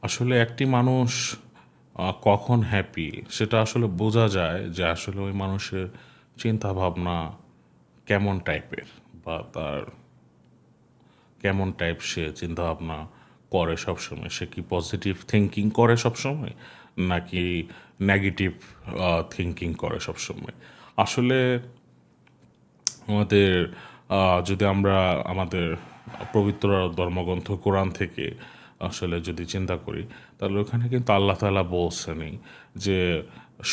আসলে একটি মানুষ কখন হ্যাপি সেটা আসলে বোঝা যায় যে আসলে ওই মানুষের চিন্তা ভাবনা কেমন টাইপের, বা তার কেমন টাইপ সে চিন্তা ভাবনা করে সবসময়। সে কি পজিটিভ থিঙ্কিং করে সবসময়, নাকি নেগেটিভ থিঙ্কিং করে সবসময়। আসলে আমাদের যদি আমরা আমাদের পবিত্র ধর্মগ্রন্থ কোরআন থেকে আসলে যদি চিন্তা করি, তাহলে ওখানে কিন্তু আল্লাহ তাআলা বলছেনই যে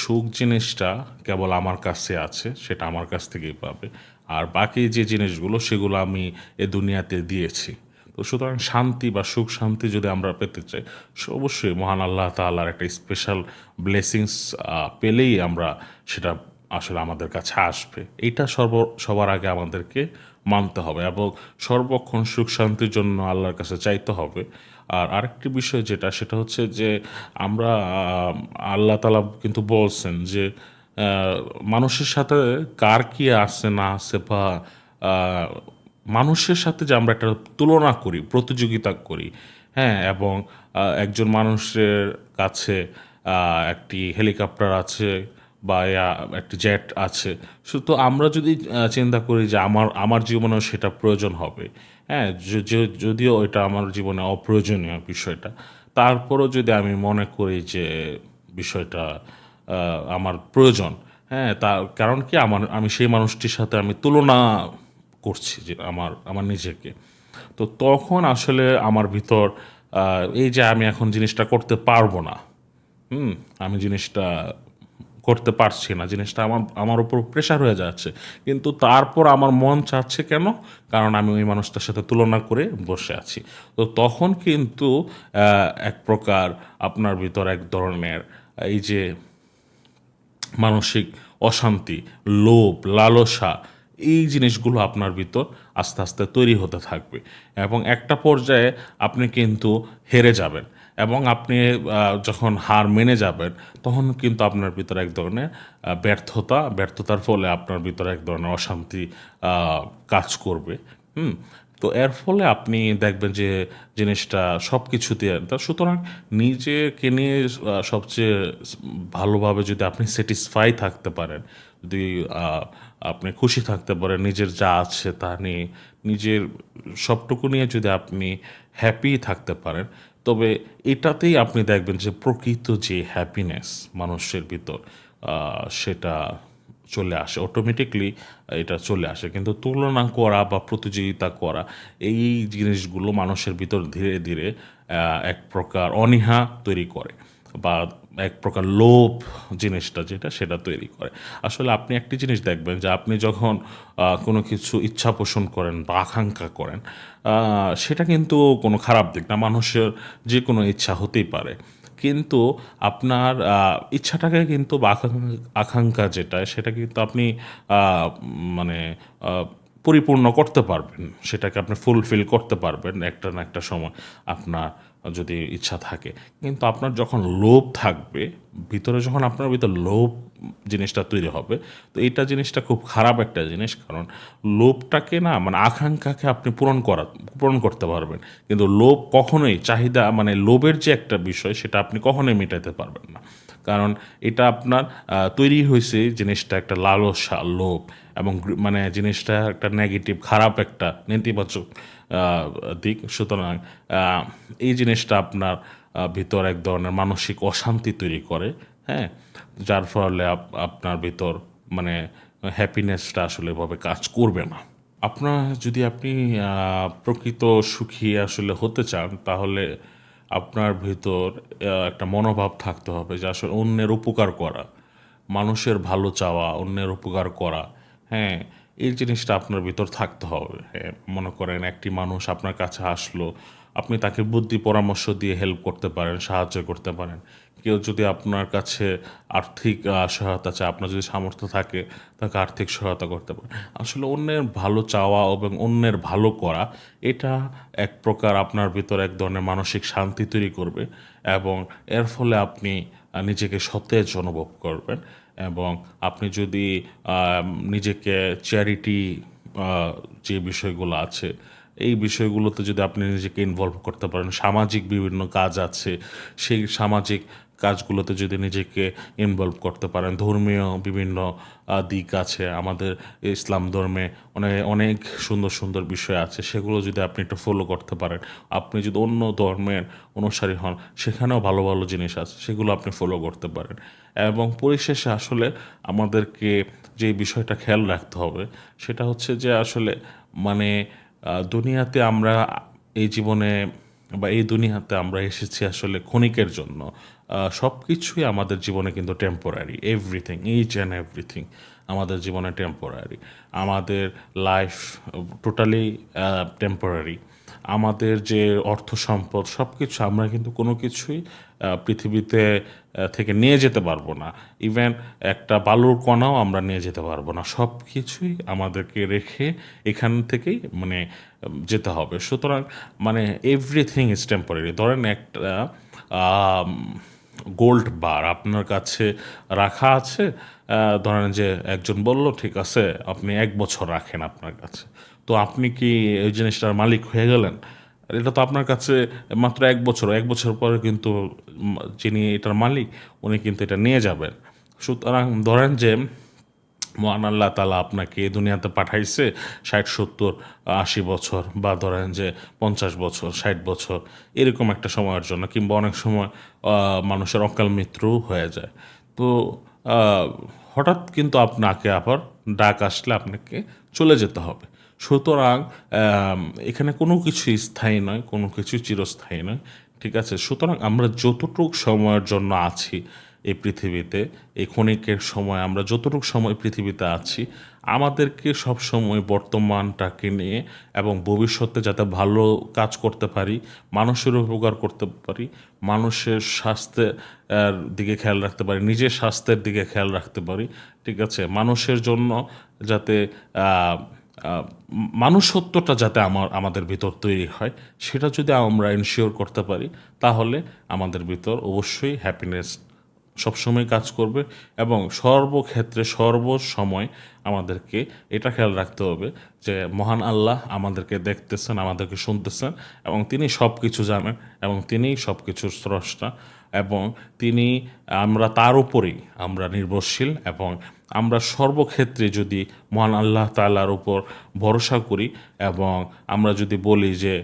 সুখ জিনিসটা কেবল আমার কাছে আছে, সেটা আমার কাছ থেকেই পাবে, আর বাকি যে জিনিসগুলো সেগুলো আমি এ দুনিয়াতে দিয়েছি। তো সুতরাং শান্তি বা সুখ শান্তি যদি আমরা পেতে চাই, অবশ্যই মহান আল্লাহ তাআলার একটা স্পেশাল ব্লেসিংস পেলেই আমরা সেটা আসলে আমাদের কাছে আসবে। এইটা সবার আগে আমাদেরকে মানতে হবে, এবং সর্বক্ষণ সুখ শান্তির জন্য আল্লাহর কাছে চাইতে হবে। আর আরেকটি বিষয় যেটা, সেটা হচ্ছে যে আমরা আল্লাহ তাআলা কিন্তু বলছেন যে মানুষের সাথে কার কি আছে না আছে, বা আহ, মানুষের সাথে যে আমরা একটা তুলনা করি, প্রতিযোগিতা করি, হ্যাঁ, এবং একজন মানুষের কাছে একটি হেলিকপ্টার আছে বা একটি জেট আছে। তো আমরা যদি চিন্তা করি যে আমার আমার জীবনেও সেটা প্রয়োজন হবে, হ্যাঁ, যদিও এটা আমার জীবনে অপ্রয়োজনীয় বিষয়টা, তারপরও যদি আমি মনে করি যে বিষয়টা আমার প্রয়োজন, হ্যাঁ, তার কারণ কি আমি সেই মানুষটির সাথে আমি তুলনা করছি যে আমার নিজেকে। তো তখন আসলে আমার ভিতর এই যে আমি এখন জিনিসটা করতে পারবো না, আমি জিনিসটা করতে পারছি না, জিনিসটা আমার আমার উপর প্রেশার হয়ে যাচ্ছে, কিন্তু তারপর আমার মন চাচ্ছে কেন? কারণ আমি ওই মানুষটার সাথে তুলনা করে বসে আছি। তো তখন কিন্তু এক প্রকার আপনার ভিতর এক ধরনের এই যে মানসিক অশান্তি, লোভ, লালসা, এই জিনিসগুলো আপনার ভিতর আস্তে আস্তে তৈরি হতে থাকবে, এবং একটা পর্যায়ে আপনি কিন্তু হেরে যাবেন, এবং আপনি যখন হার মেনে যাবেন, তখন কিন্তু আপনার ভিতরে এক ধরনের ব্যর্থতার ফলে আপনার ভিতরে এক ধরনের অশান্তি কাজ করবে। হুম। তো এর ফলে আপনি দেখবেন যে জিনিসটা সব কিছুতে, সুতরাং নিজেকে নিয়ে সবচেয়ে ভালোভাবে যদি আপনি স্যাটিসফাই থাকতে পারেন, যদি আপনি খুশি থাকতে পারেন নিজের যা আছে তা নিয়ে, নিজের সবটুকু নিয়ে যদি আপনি হ্যাপি থাকতে পারেন, তবে এটাতেই আপনি দেখবেন যে প্রকৃত যে হ্যাপিনেস মানুষের ভিতর, সেটা চলে আসে অটোমেটিকলি, এটা চলে আসে। কিন্তু তুলনা করা বা প্রতিযোগিতা করা, এই জিনিসগুলো মানুষের ভিতর ধীরে ধীরে এক প্রকার অনীহা তৈরি করে, বা এক প্রকার লোভ জিনিসটা যেটা সেটা তৈরি করে। আসলে আপনি একটি জিনিস দেখবেন যে আপনি যখন কোনো কিছু ইচ্ছা পোষণ করেন বা আকাঙ্ক্ষা করেন, সেটা কিন্তু কোনো খারাপ দিক না, মানুষের যে কোনো ইচ্ছা হতেই পারে। কিন্তু আপনার ইচ্ছাটাকে কিন্তু বা আকাঙ্ক্ষা যেটা সেটা কিন্তু আপনি মানে আহ, পরিপূর্ণ করতে পারবেন, সেটাকে আপনি ফুলফিল করতে পারবেন একটা না একটা সময়, আপনার যদি ইচ্ছা থাকে। কিন্তু আপনার যখন লোভ থাকবে ভিতরে, যখন আপনার ভিতরে লোভ জিনিসটা তৈরি হবে, তো এইটা জিনিসটা খুব খারাপ একটা জিনিস। কারণ লোভটাকে না, মানে আকাঙ্ক্ষাকে আপনি পূরণ করতে পারবেন, কিন্তু লোভ কখনোই, চাহিদা মানে লোভের যে একটা বিষয়, সেটা আপনি কখনোই মেটাতে পারবেন না। কারণ এটা আপনার তৈরি হয়েছে জিনিসটা একটা লালসা, লোভ, এবং মানে জিনিসটা একটা নেগেটিভ, খারাপ একটা নেতিবাচক দিক। সুতরাং এই জিনিসটা আপনার ভিতর এক ধরনের মানসিক অশান্তি তৈরি করে, হ্যাঁ, যার ফলে আপনার ভিতর মানে হ্যাপিনেসটা আসলে এভাবে কাজ করবে না। আপনি প্রকৃত সুখী আসলে হতে চান, তাহলে আপনার ভিতর একটা মনোভাব থাকতে হবে যে আসলে অন্যের উপকার করা, মানুষের ভালো চাওয়া, অন্যের উপকার করা, হ্যাঁ, এই জিনিসটা আপনার ভিতর থাকতে হবে। হ্যাঁ, মনে করেন একটি মানুষ আপনার কাছে আসলো, আপনি তাকে বুদ্ধি পরামর্শ দিয়ে হেল্প করতে পারেন, সাহায্য করতে পারেন। কেউ যদি আপনার কাছে আর্থিক সহায়তা চায়, আপনার যদি সামর্থ্য থাকে, তাকে আর্থিক সহায়তা করতে পারেন। আসলে অন্যের ভালো চাওয়া এবং অন্যের ভালো করা, এটা এক প্রকার আপনার ভিতর এক ধরনের মানসিক শান্তি তৈরি করবে, এবং এর ফলে আপনি নিজেকে সতেজ অনুভব করবেন। এবং আপনি যদি নিজেকে চ্যারিটি যে বিষয়গুলো আছে, এই বিষয়গুলোতে যদি আপনি নিজেকে ইনভলভ করতে পারেন, সামাজিক বিভিন্ন কাজ আছে, সেই সামাজিক কাজগুলোতে যদি নিজেকে ইনভলভ করতে পারেন, ধর্মীয় বিভিন্ন দিক আছে আমাদের ইসলাম ধর্মে, অনেক অনেক সুন্দর সুন্দর বিষয় আছে, সেগুলো যদি আপনি একটু ফলো করতে পারেন, আপনি যদি অন্য ধর্মের অনুসারী হন সেখানেও ভালো ভালো জিনিস আছে, সেগুলো আপনি ফলো করতে পারেন। এবং পরিশেষে আসলে আমাদেরকে যে বিষয়টা খেয়াল রাখতে হবে সেটা হচ্ছে যে আসলে মানে দুনিয়াতে আমরা এই জীবনে বা এই দুনিয়াতে আমরা এসেছি আসলে ক্ষণিকের জন্য। সব কিছুই আমাদের জীবনে কিন্তু temporary, everything, each and everything আমাদের জীবনে টেম্পোরারি। আমাদের লাইফ টোটালি টেম্পোরারি। আমাদের যে অর্থ সম্পদ সব কিছু আমরা কিন্তু কোনো কিছুই পৃথিবীতে থেকে নিয়ে যেতে পারবো না। ইভেন একটা বালুর কণাও আমরা নিয়ে যেতে পারবো না। সব কিছুই আমাদেরকে রেখে এখান থেকেই মানে যেতে হবে। সুতরাং মানে এভরিথিং ইজ টেম্পোরারি। ধরেন একটা গোল্ড বার আপনার কাছে রাখা আছে, ধরেন যে একজন বলল ঠিক আছে আপনি 1 বছর রাখেন আপনার কাছে, তো আপনি কি ওই জিনিসটার মালিক হয়ে গেলেন? এটা তো আপনার কাছে মাত্র 1 বছর, 1 বছর পরে কিন্তু যিনি এটার মালিক উনি কিন্তু এটা নিয়ে যাবেন। সুতরাং ধরেন যে মহান আল্লাহ তাআলা আপনাকে এই দুনিয়াতে পাঠাইছে 60, 70, 80 বছর, বা ধরেন যে 50 বছর, 60 বছর, এরকম একটা সময়ের জন্য, কিংবা অনেক সময় মানুষের অকাল মৃত্যুও হয়ে যায়। তো আহ, হঠাৎ কিন্তু আপনাকে আবার ডাক আসলে আপনাকে চলে যেতে হবে। সুতরাং এখানে কোনো কিছুই স্থায়ী নয়, কোনো কিছু চিরস্থায়ী নয়, ঠিক আছে? সুতরাং আমরা যতটুক সময়ের জন্য আছি এই পৃথিবীতে, এই ক্ষণিকের সময় আমরা যতটুকু সময় পৃথিবীতে আছি, আমাদেরকে সবসময় বর্তমানটাকে নিয়ে এবং ভবিষ্যতে যাতে ভালো কাজ করতে পারি, মানুষের উপকার করতে পারি, মানুষের স্বাস্থ্যের দিকে খেয়াল রাখতে পারি, নিজের স্বাস্থ্যের দিকে খেয়াল রাখতে পারি, ঠিক আছে? মানুষের জন্য যাতে আহ, আহ, মানুষত্বটা যাতে আমাদের ভিতর তৈরি হয়, সেটা যদি আমরা এনশিওর করতে পারি, তাহলে আমাদের ভিতর অবশ্যই হ্যাপিনেস সবসময় কাজ করবে। এবং সর্বক্ষেত্রে সর্বসময় আমাদেরকে এটা খেয়াল রাখতে হবে যে মহান আল্লাহ আমাদেরকে দেখতেছেন, আমাদেরকে শুনতেছেন, এবং তিনি সব কিছু জানেন, এবং তিনিই সব কিছুর স্রষ্টা, এবং তিনি আমরা তার উপরেই আমরা নির্ভরশীল। এবং আমরা সর্বক্ষেত্রে যদি মহান আল্লাহ তাআলার উপর ভরসা করি, এবং আমরা যদি বলি যে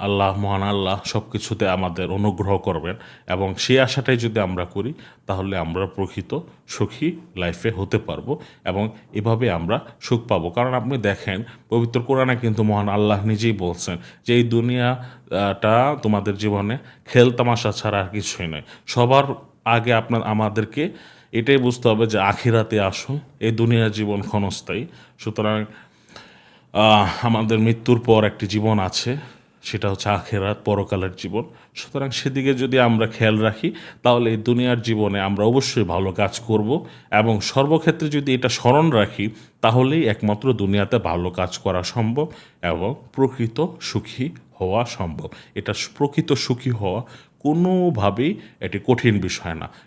আল্লাহ, মহান আল্লাহ সব কিছুতে আমাদের অনুগ্রহ করবেন, এবং সেই আশাটাই যদি আমরা করি, তাহলে আমরা প্রকৃত সুখী লাইফে হতে পারবো, এবং এভাবে আমরা সুখ পাবো। কারণ আপনি দেখেন পবিত্র কোরআনে কিন্তু মহান আল্লাহ নিজেই বলছেন যে এই দুনিয়াটা তোমাদের জীবনে খেলতামাশা ছাড়া আর কিছুই নয়। সবার আগে আমাদেরকে এটাই বুঝতে হবে যে আখিরাতে আসুন, এই দুনিয়ার জীবন ক্ষণস্থায়ী। সুতরাং আমাদের মৃত্যুর পর একটি জীবন আছে, সেটা হচ্ছে আখেরাত, পরকালের জীবন। সুতরাং সেদিকে যদি আমরা খেয়াল রাখি, তাহলে এই দুনিয়ার জীবনে আমরা অবশ্যই ভালো কাজ করব, এবং সর্বক্ষেত্রে যদি এটা স্মরণ রাখি, তাহলেই একমাত্র দুনিয়াতে ভালো কাজ করা সম্ভব এবং প্রকৃত সুখী হওয়া সম্ভব। এটা প্রকৃত সুখী হওয়া কোনোভাবেই এটি কঠিন বিষয় না।